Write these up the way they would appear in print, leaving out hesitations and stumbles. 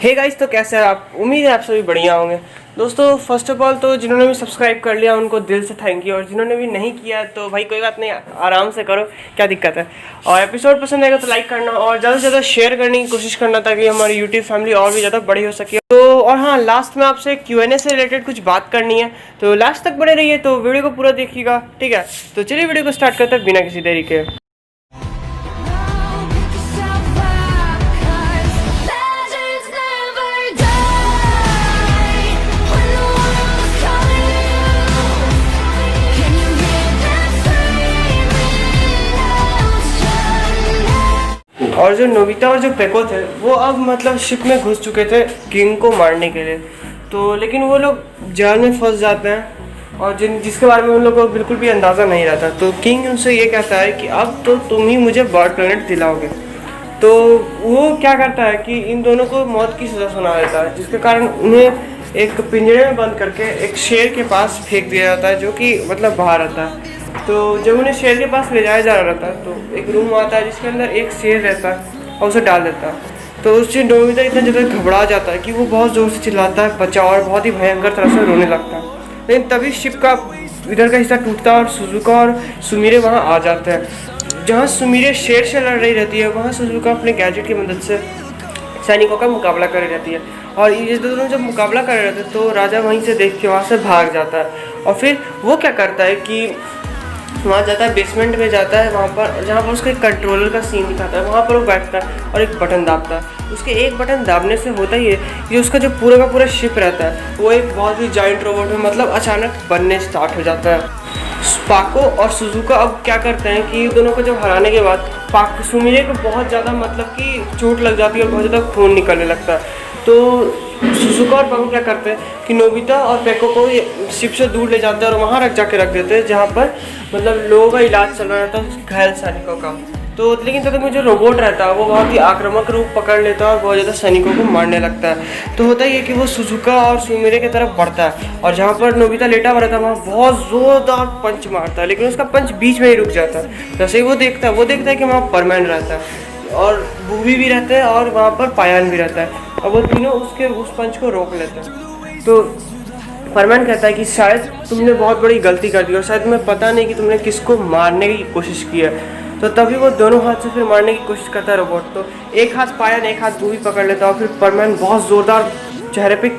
Hey guys, तो कैसे हैं आप? उम्मीद है आप सभी बढ़िया होंगे। दोस्तों, फर्स्ट ऑफ ऑल तो जिन्होंने भी सब्सक्राइब कर लिया उनको दिल से थैंक यू, और जिन्होंने भी नहीं किया तो भाई कोई बात नहीं, आराम से करो, क्या दिक्कत है। और एपिसोड पसंद आएगा तो लाइक करना और ज़्यादा से ज़्यादा शेयर करने की कोशिश करना ताकि हमारी यूट्यूब फैमिली और भी ज़्यादा बड़ी हो सके। तो और हाँ, लास्ट में आपसे Q&A से रिलेटेड कुछ बात करनी है, तो लास्ट तक बने रहिए, तो वीडियो को पूरा देखिएगा, ठीक है। तो चलिए वीडियो को स्टार्ट करते हैं बिना किसी देरी के। और जो नोबिता और जो पेको थे वो अब मतलब शिप में घुस चुके थे किंग को मारने के लिए। तो लेकिन वो लोग जाल में फंस जाते हैं और जिसके बारे में उन लोगों को बिल्कुल भी अंदाज़ा नहीं रहता। तो किंग उनसे ये कहता है कि अब तो तुम ही मुझे बर्ड प्लेनेट दिलाओगे। तो वो क्या करता है कि इन दोनों को मौत की सज़ा सुना देता है, जिसके कारण उन्हें एक पिंजरे में बंद करके एक शेर के पास फेंक दिया जाता है, जो कि मतलब बाहर आता है। तो जब उन्हें शेर के पास ले जाया जा रहा था तो एक रूम आता है जिसके अंदर एक शेर रहता है और उसे डाल देता है। तो उससे नोबिता इतना ज़्यादा घबरा जाता है कि वो बहुत ज़ोर से चिल्लाता है, बचाओ, और बहुत ही भयंकर तरह से रोने लगता है। लेकिन तभी शिप का इधर का हिस्सा टूटता है और सुजुका और सुमिरे वहाँ आ जाते हैं। जहाँ सुमिरे शेर से लड़ रही रहती है वहाँ सुजुका अपने गैजेट की मदद से सैनिकों का मुकाबला कर रही रहती है। और ये दोनों जब मुकाबला कर रहे थे तो राजा वहीं से देख के वहाँ से भाग जाता है। और फिर वो क्या करता है कि वहाँ जाता है, बेसमेंट में जाता है, वहाँ पर जहाँ पर उसका एक कंट्रोलर का सीन दिखाता है, वहाँ पर वो बैठता है और एक बटन दाबता है। उसके एक बटन दाबने से होता ही है कि उसका जो पूरा का पूरा शिप रहता है वो एक बहुत ही जाइंट रोबोट में मतलब अचानक बनने स्टार्ट हो जाता है। पाको और सुजुका अब क्या करते हैं कि दोनों को जब हराने के बाद सुमिरे को बहुत ज़्यादा मतलब कि चोट लग जाती है और बहुत ज़्यादा खून निकलने लगता है। तो सुजुका और पाको क्या करते हैं कि नोबिता और पेको को शिप से दूर ले जाते हैं और वहाँ जाके रख देते हैं जहाँ पर मतलब लोगों का इलाज चल रहा रहता है, घायल सैनिकों का। तो लेकिन तब तक जो रोबोट रहता है वो बहुत ही आक्रामक रूप पकड़ लेता है और बहुत ज़्यादा सैनिकों को मारने लगता है। तो होता ही है कि वो सुजुका और सुमिरे की तरफ बढ़ता है और जहाँ पर नोबिता लेटा हुआ रहता है वहाँ बहुत ज़ोरदार पंच मारता है, लेकिन उसका पंच बीच में ही रुक जाता है। जैसे ही वो देखता है कि वहाँ परमैन रहता है और बूबी भी रहता है और वहाँ पर पायान भी रहता है, और वो तीनों उस पंच को रोक लेते हैं। तो परमैन कहता है कि शायद तुमने बहुत बड़ी गलती कर दी और शायद तुम्हें पता नहीं कि तुमने किसको मारने की कोशिश की है। तो तभी वो दोनों हाथ से फिर मारने की कोशिश करता है रोबोट। तो एक हाथ पायन एक हाथ बूबी पकड़ लेता है और फिर परमैन बहुत ज़ोरदार चेहरे पे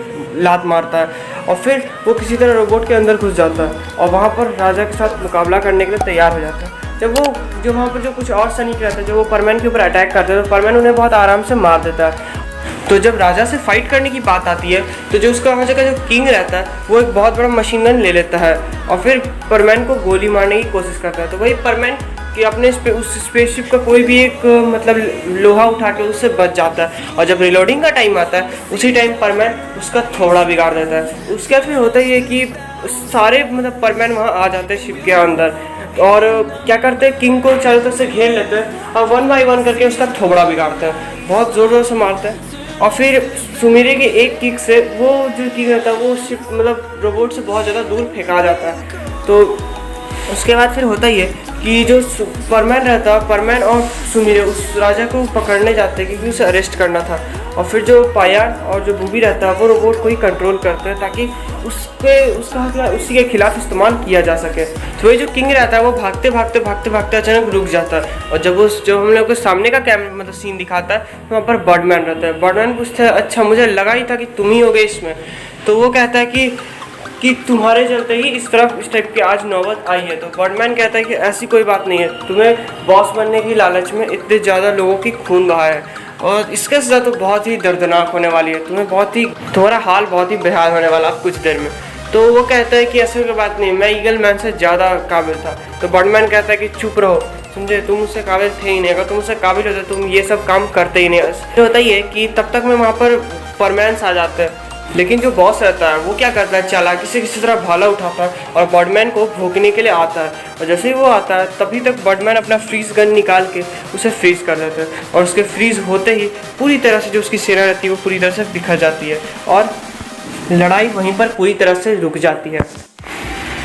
लात मारता है और फिर वो किसी तरह रोबोट के अंदर घुस जाता है और वहाँ पर राजा के साथ मुकाबला करने के लिए तैयार हो जाता है। जब वो जो वहाँ पर जो कुछ और सैनिक रहते हैं जो वो परमैन के ऊपर अटैक करते हैं तो परमैन उन्हें बहुत आराम से मार देता है। तो जब राजा से फाइट करने की बात आती है तो जो उसका वहाँ जगह जो किंग रहता है वो एक बहुत बड़ा मशीन गन ले लेता है और फिर परमैन को गोली मारने की कोशिश करता है। तो वही परमैन कि अपने उस स्पेसशिप का कोई भी एक मतलब लोहा उठा के उससे बच जाता है, और जब रिलोडिंग का टाइम आता है उसी टाइम परमैन उसका थोड़ा बिगाड़ देता है। उसके बाद फिर होता ही है कि सारे मतलब परमैन वहाँ आ जाते हैं शिप के अंदर और क्या करते हैं, किंग को चारों तरफ से घेर लेते हैं और 1 बाय 1 करके उसका थोबड़ा बिगाड़ते हैं, बहुत ज़ोर ज़ोर से मारते हैं। और फिर सुमिरे के एक किक से वो जो किंग रहता है वो शिप मतलब रोबोट से बहुत ज़्यादा दूर फेंका जाता है। तो उसके बाद फिर होता ही है कि जो परमैन रहता है, परमैन और सुमिरे उस राजा को पकड़ने जाते हैं क्योंकि उसे अरेस्ट करना था। और फिर जो पायान और जो बूबी रहता है वो रोबोट को ही कंट्रोल करते हैं ताकि उसका उसी के खिलाफ इस्तेमाल किया जा सके। तो वही जो किंग रहता है वो भागते भागते अचानक रुक जाता है और जब हम लोग को सामने का मतलब सीन दिखाता है तो वहाँ पर बर्डमैन रहता है। बर्डमैन पूछता है, अच्छा मुझे लगा ही था कि तुम ही हो गए इसमें। तो वो कहता है कि तुम्हारे चलते ही इस टाइप की आज नौबत आई है। तो बर्डमैन कहता है कि ऐसी कोई बात नहीं है, तुम्हें बॉस बनने की लालच में इतने ज़्यादा लोगों की खून बहा है और इसके सज़ा तो बहुत ही दर्दनाक होने वाली है, तुम्हारा हाल बहुत ही बेहाल होने वाला कुछ देर में। तो वो कहता है कि ऐसी कोई बात नहीं, मैं ईगल मैन से ज़्यादा काबिल था। तो बर्डमैन कहता है कि चुप रहो, समझे, तुम उससे काबिल थे ही नहीं, अगर तुम उससे काबिल होते तुम ये सब काम करते ही नहीं। होता ही है कि तब तक में वहाँ पर परमैन्स आ जाते हैं, लेकिन जो बॉस रहता है वो क्या करता है, चालाकी से किसी तरह भाला उठाता है और बर्डमैन को भोंकने के लिए आता है। और जैसे ही वो आता है तभी तक बर्डमैन अपना फ्रीज गन निकाल के उसे फ्रीज कर देता है और उसके फ्रीज होते ही पूरी तरह से जो उसकी सेना रहती है वो पूरी तरह से बिखर जाती है और लड़ाई वहीं पर पूरी तरह से रुक जाती है।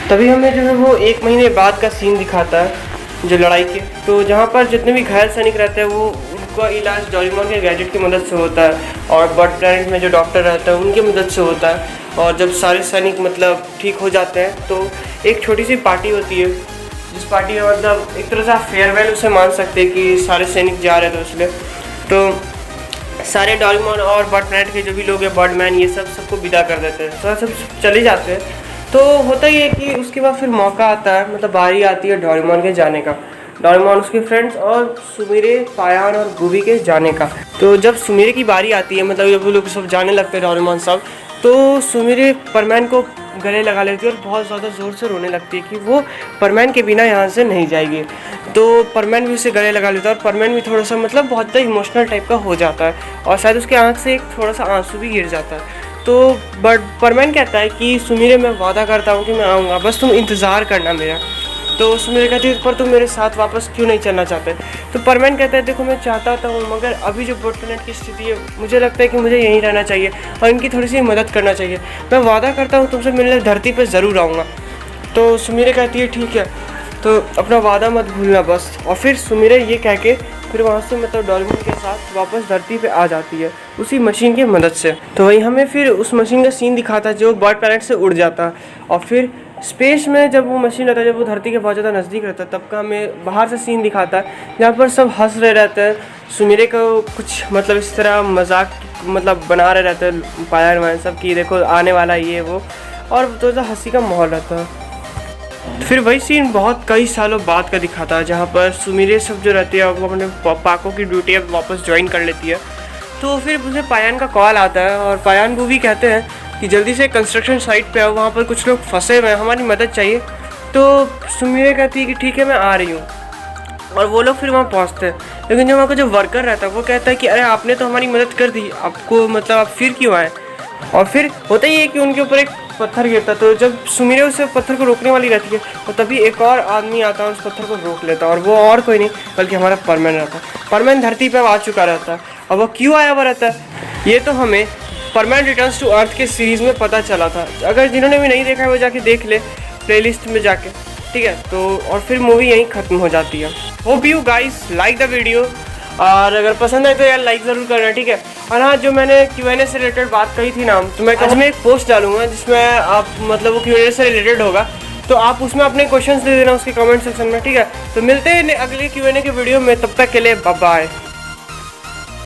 तभी हमें जो है वो 1 महीने बाद का सीन दिखाता है जो लड़ाई के। तो जहाँ पर जितने भी घायल सैनिक रहते हैं वो का इलाज डोरेमोन के गैजेट की मदद से होता है और बर्ड प्लैनेट में जो डॉक्टर रहता है उनकी मदद से होता है। और जब सारे सैनिक मतलब ठीक हो जाते हैं तो एक छोटी सी पार्टी होती है, जिस पार्टी में मतलब एक तरह से आप फेयरवेल उसे मान सकते हैं कि सारे सैनिक जा रहे थे उसमें। तो सारे डोरेमोन और बर्ड प्लैनेट के जो भी लोग हैं, बर्डमैन, ये सबको विदा कर देते हैं, तो सब चले जाते हैं। तो होता ही है कि उसके बाद फिर मौका आता है, मतलब बारी आती है डोरेमोन के जाने का, डोरेमोन, उसके फ्रेंड्स और सुमिरे, पायान और गुबी के जाने का। तो जब सुमिरे की बारी आती है, मतलब जब वो लोग सब जाने लगते हैं डोरेमोन सब, तो सुमिरे परमैन को गले लगा लेती है और बहुत ज़्यादा ज़ोर से रोने लगती है कि वो परमैन के बिना यहाँ से नहीं जाएगी। तो परमैन भी उसे गले लगा लेता है और परमैन भी थोड़ा सा मतलब बहुत ज़्यादा इमोशनल टाइप का हो जाता है और शायद उसके आँख से एक थोड़ा सा आंसू भी गिर जाता है। तो बट परमैन कहता है कि सुमिरे, मैं वादा करता हूँ कि मैं आऊँगा, बस तुम इंतज़ार करना मेरा। तो सुमिरे कहती है, पर तुम मेरे साथ वापस क्यों नहीं चलना चाहते? तो परमैन कहता है, देखो मैं चाहता हूँ, मगर अभी जो बर्ड प्लैनेट की स्थिति है, मुझे लगता है कि मुझे यहीं रहना चाहिए और इनकी थोड़ी सी मदद करना चाहिए। मैं वादा करता हूँ तुमसे मिलने धरती पर ज़रूर आऊँगा। तो सुमिरे कहती है, ठीक है, तो अपना वादा मत भूलना बस। और फिर सुमिरे ये कह के फिर वहाँ से मतलब डोरेमोन के साथ वापस धरती पे आ जाती है उसी मशीन की मदद से। तो वही हमें फिर उस मशीन का सीन दिखाता है जो बर्ड प्लैनेट से उड़ जाता है। और फिर स्पेस में जब वो मशीन रहता है, जब वो धरती के बहुत ज़्यादा नज़दीक रहता है, तब का हमें बाहर से सीन दिखाता है जहाँ पर सब हंस रहे रहते हैं। सुमिरे को कुछ मतलब इस तरह मजाक मतलब बना रहे रहते हैं पायन वायन सब कि देखो आने वाला ये वो, और तो हंसी का माहौल रहता है। फिर वही सीन बहुत कई सालों बाद का दिखाता है जहाँ पर सुमिरे सब जो रहती है वो अपने पाको की ड्यूटी अब वापस ज्वाइन कर लेती है। तो फिर मुझे पायान का कॉल आता है और पायान को भी कहते हैं कि जल्दी से कंस्ट्रक्शन साइट पे आओ, वहाँ पर कुछ लोग फंसे हुए हैं, हमारी मदद चाहिए। तो सुमिरे कहती है कि ठीक है मैं आ रही हूँ, और वो लोग फिर वहाँ पहुँचते हैं। लेकिन जो वहाँ का जो वर्कर रहता है वो कहता है कि अरे आपने तो हमारी मदद कर दी, आपको मतलब आप फिर क्यों आए? और फिर होता ही है कि उनके ऊपर एक पत्थर गिरता है। तो जब सुमिरे उस पत्थर को रोकने वाली रहती है तो तभी एक और आदमी आता है उस पत्थर को रोक लेता है, और वो और कोई नहीं बल्कि हमारा परमैन रहता है। परमैन धरती पर आ चुका रहता है, और वो क्यों आया हुआ रहता है ये तो हमें परमैन रिटर्न्स टू अर्थ के सीरीज़ में पता चला था। अगर जिन्होंने भी नहीं देखा है वो जाके देख ले प्लेलिस्ट में जाके, ठीक है। तो और फिर मूवी यहीं ख़त्म हो जाती है। Hope you guys like the video, और अगर पसंद आए तो यार लाइक ज़रूर करना, ठीक है। और हाँ, जो मैंने Q&A से रिलेटेड बात कही थी ना, तो मैं आज में एक पोस्ट डालूंगा जिसमें आप मतलब वो Q&A से रिलेटेड होगा, तो आप उसमें अपने क्वेश्चंस दे देना उसके कमेंट सेक्शन में, ठीक है। तो मिलते हैं अगले Q&A के वीडियो में, तब तक के लिए बाय बाय।